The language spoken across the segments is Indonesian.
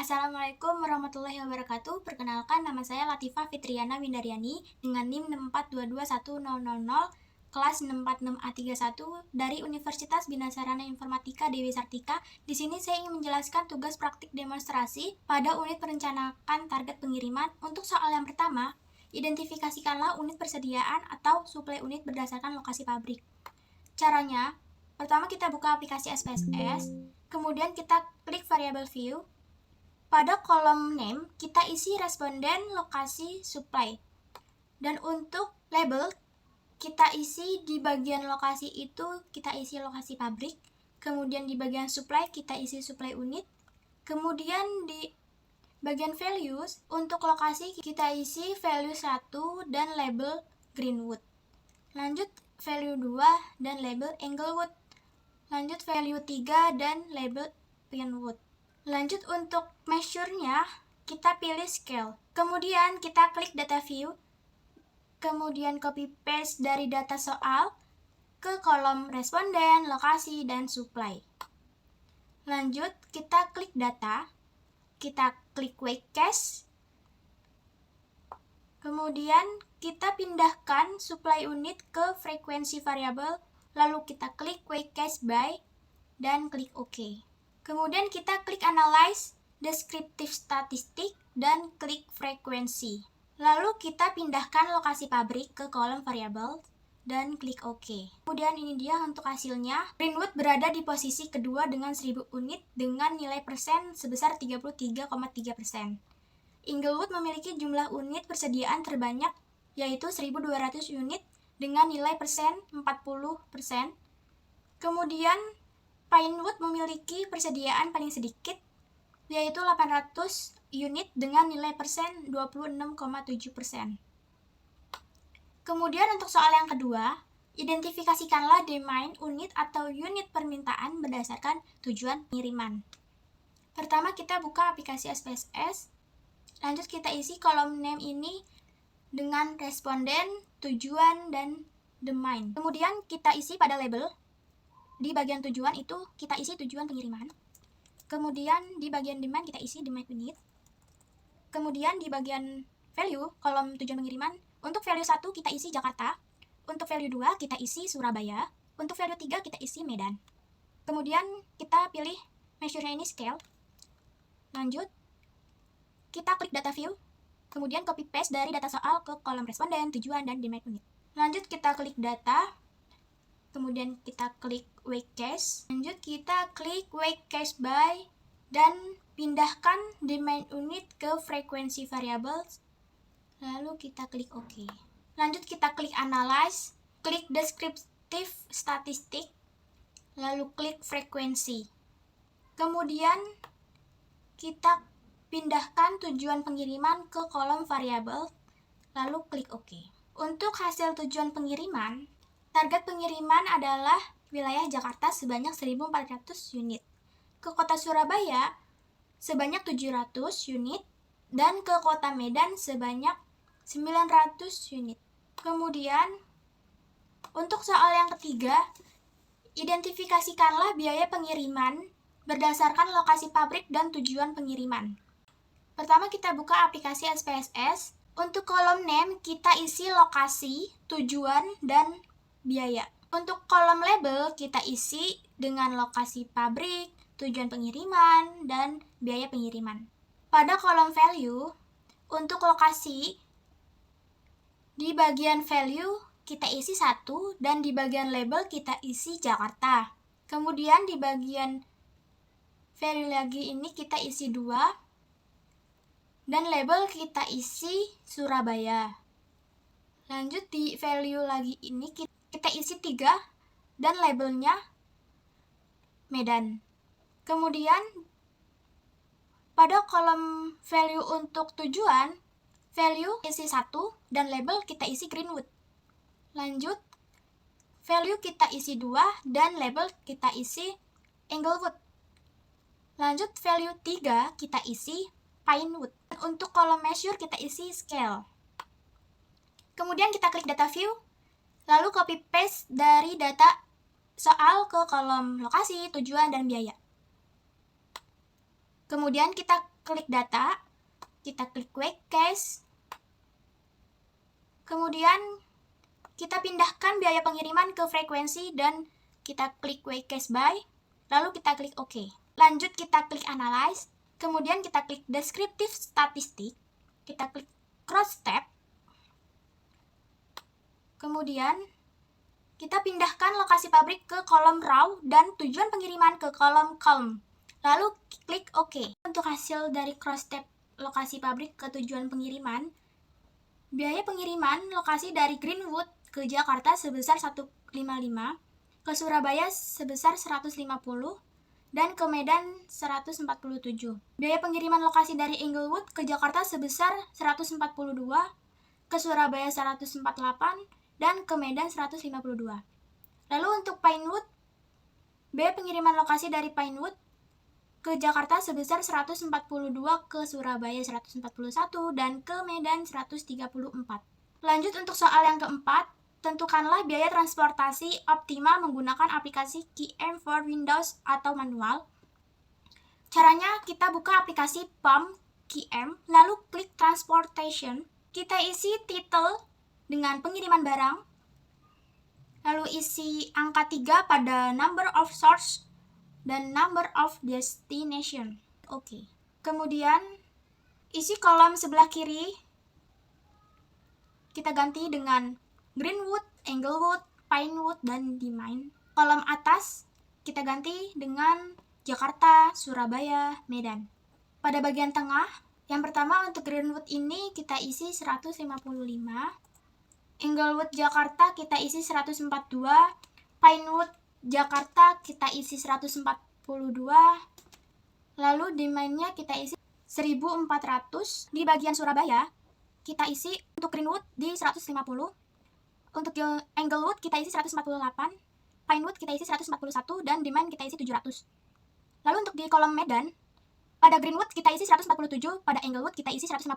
Assalamualaikum warahmatullahi wabarakatuh. Perkenalkan, nama saya Latifah Fitriana Windaryani dengan NIM 6422100, kelas 646A31 dari Universitas Bina Sarana Informatika Dewi Sartika. Di sini saya ingin menjelaskan tugas praktik demonstrasi pada unit perencanaan target pengiriman. Untuk soal yang pertama, identifikasikanlah unit persediaan atau suplai unit berdasarkan lokasi pabrik. Caranya, pertama kita buka aplikasi SPSS, kemudian kita klik variable view. Pada kolom name, kita isi responden, lokasi, supply. Dan untuk label, kita isi di bagian lokasi itu, kita isi lokasi pabrik. Kemudian di bagian supply, kita isi supply unit. Kemudian di bagian values, untuk lokasi kita isi value 1 dan label Greenwood. Lanjut value 2 dan label Englewood. Lanjut value 3 dan label Pinewood. Lanjut untuk measure-nya, kita pilih scale. Kemudian kita klik data view. Kemudian copy paste dari data soal ke kolom responden, lokasi, dan supply. Lanjut, kita klik data. Kita klik weight cache. Kemudian kita pindahkan supply unit ke frekuensi variabel. Lalu kita klik weight cache by dan klik OK. Kemudian kita klik Analyze, Descriptive Statistic, dan klik Frekuensi. Lalu kita pindahkan lokasi pabrik ke kolom variabel dan klik OK. Kemudian ini dia untuk hasilnya. Greenwood berada di posisi kedua dengan 1000 unit dengan nilai persen sebesar 33,3%. Englewood memiliki jumlah unit persediaan terbanyak, yaitu 1200 unit dengan nilai persen 40%. Kemudian Pinewood memiliki persediaan paling sedikit, yaitu 800 unit dengan nilai persen 26,7%. Kemudian untuk soal yang kedua, identifikasikanlah demand unit atau unit permintaan berdasarkan tujuan pengiriman. Pertama kita buka aplikasi SPSS, lanjut kita isi kolom name ini dengan responden, tujuan, dan demand. Kemudian kita isi pada label. Di bagian tujuan itu kita isi tujuan pengiriman. Kemudian di bagian demand kita isi demand unit. Kemudian di bagian value, kolom tujuan pengiriman, untuk value 1 kita isi Jakarta. Untuk value 2 kita isi Surabaya. Untuk value 3 kita isi Medan. Kemudian kita pilih measure-nya ini scale. Lanjut, kita klik data view. Kemudian copy paste dari data soal ke kolom responden, tujuan, dan demand unit. Lanjut kita klik data. Kemudian kita klik weight cache. Lanjut kita klik weight cache by dan pindahkan demand unit ke frekuensi variabel. Lalu kita klik OK. Lanjut kita klik analyze, klik descriptive statistic, lalu klik frekuensi. Kemudian kita pindahkan tujuan pengiriman ke kolom variabel, lalu klik OK. Untuk hasil tujuan pengiriman, target pengiriman adalah wilayah Jakarta sebanyak 1.400 unit, ke kota Surabaya sebanyak 700 unit, dan ke kota Medan sebanyak 900 unit. Kemudian, untuk soal yang ketiga, identifikasikanlah biaya pengiriman berdasarkan lokasi pabrik dan tujuan pengiriman. Pertama kita buka aplikasi SPSS. Untuk kolom name kita isi lokasi, tujuan, dan biaya. Untuk kolom label kita isi dengan lokasi pabrik, tujuan pengiriman, dan biaya pengiriman. Pada kolom value, untuk lokasi, di bagian value kita isi 1 dan di bagian label kita isi Jakarta. Kemudian di bagian value lagi ini kita isi 2 dan label kita isi Surabaya. Lanjut di value lagi ini kita isi 3 dan labelnya Medan. Kemudian pada kolom value untuk tujuan, value isi 1 dan label kita isi Greenwood. Lanjut, value kita isi 2 dan label kita isi Englewood. Lanjut value 3 kita isi Pinewood. Untuk kolom measure kita isi scale. Kemudian kita klik data view, lalu copy paste dari data soal ke kolom lokasi, tujuan, dan biaya. Kemudian kita klik data, kita klik quick cache, kemudian kita pindahkan biaya pengiriman ke frekuensi dan kita klik quick cache by, lalu kita klik OK. Lanjut kita klik analyze, kemudian kita klik descriptive statistik, kita klik cross tab, kemudian kita pindahkan lokasi pabrik ke kolom raw dan tujuan pengiriman ke kolom column. Lalu klik OK. Untuk hasil dari cross tab lokasi pabrik ke tujuan pengiriman, biaya pengiriman lokasi dari Greenwood ke Jakarta sebesar 155, ke Surabaya sebesar 150, dan ke Medan 147. Biaya pengiriman lokasi dari Englewood ke Jakarta sebesar 142, ke Surabaya 148, dan ke Medan 152. Lalu untuk Pinewood, biaya pengiriman lokasi dari Pinewood ke Jakarta sebesar 142, ke Surabaya 141, dan ke Medan 134. Lanjut untuk soal yang keempat, tentukanlah biaya transportasi optimal menggunakan aplikasi QM for Windows atau manual. Caranya kita buka aplikasi POM QM, lalu klik Transportation. Kita isi title dengan pengiriman barang, lalu isi angka 3 pada number of source dan number of destination. Oke. Kemudian isi kolom sebelah kiri kita ganti dengan Greenwood, Englewood, Pinewood, dan Demine. Kolom atas kita ganti dengan Jakarta, Surabaya, Medan. Pada bagian tengah, yang pertama untuk Greenwood ini kita isi 155, Englewood Jakarta kita isi 142, Pinewood Jakarta kita isi 142, lalu Demine-nya kita isi 1400. Di bagian Surabaya kita isi untuk Greenwood di 150, untuk Englewood kita isi 148, Pinewood kita isi 141, dan Demine kita isi 700. Lalu untuk di kolom Medan, pada Greenwood kita isi 147, pada Englewood kita isi 152,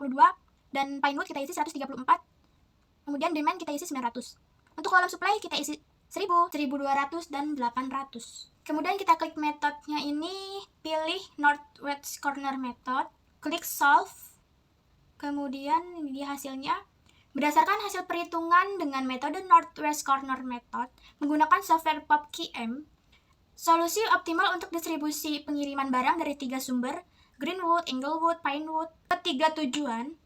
dan Pinewood kita isi 134, kemudian Demine kita isi 900. Untuk kolom supply kita isi 1000, 1200, dan 800. Kemudian kita klik metodenya ini, pilih Northwest Corner Method, klik Solve, kemudian di hasilnya, berdasarkan hasil perhitungan dengan metode Northwest Corner Method menggunakan software POP-QM, solusi optimal untuk distribusi pengiriman barang dari 3 sumber, Greenwood, Englewood, Pinewood, ke 3 tujuan,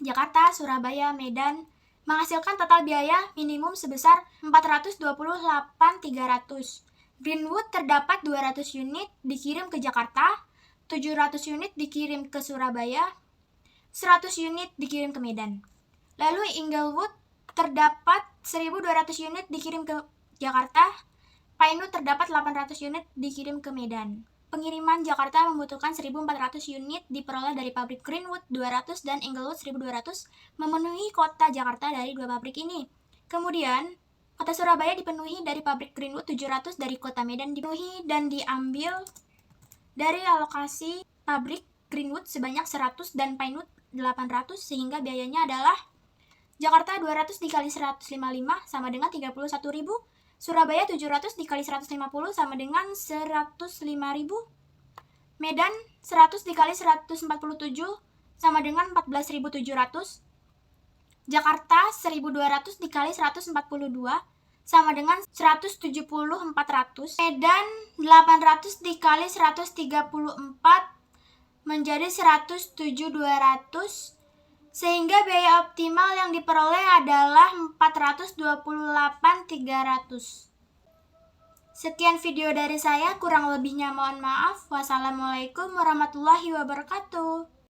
Jakarta, Surabaya, Medan, menghasilkan total biaya minimum sebesar 428.300. Greenwood terdapat 200 unit dikirim ke Jakarta, 700 unit dikirim ke Surabaya, 100 unit dikirim ke Medan. Lalu Englewood terdapat 1.200 unit dikirim ke Jakarta, Pinewood terdapat 800 unit dikirim ke Medan. Pengiriman Jakarta membutuhkan 1.400 unit diperoleh dari pabrik Greenwood 200 dan Englewood 1.200, memenuhi kota Jakarta dari 2 pabrik ini. Kemudian, kota Surabaya dipenuhi dari pabrik Greenwood 700, dari kota Medan dipenuhi dan diambil dari alokasi pabrik Greenwood sebanyak 100 dan Pinewood 800, sehingga biayanya adalah Jakarta 200 dikali 155 sama dengan 31.000, Surabaya 700 dikali 150 sama dengan 105.000, Medan 100 dikali 147 sama dengan 14.700, Jakarta 1.200 dikali 142 sama dengan 170.400, Medan 800 dikali 134 menjadi 107.200, sehingga biaya optimal yang diperoleh adalah 428.300. Sekian video dari saya, kurang lebihnya mohon maaf. Wassalamualaikum warahmatullahi wabarakatuh.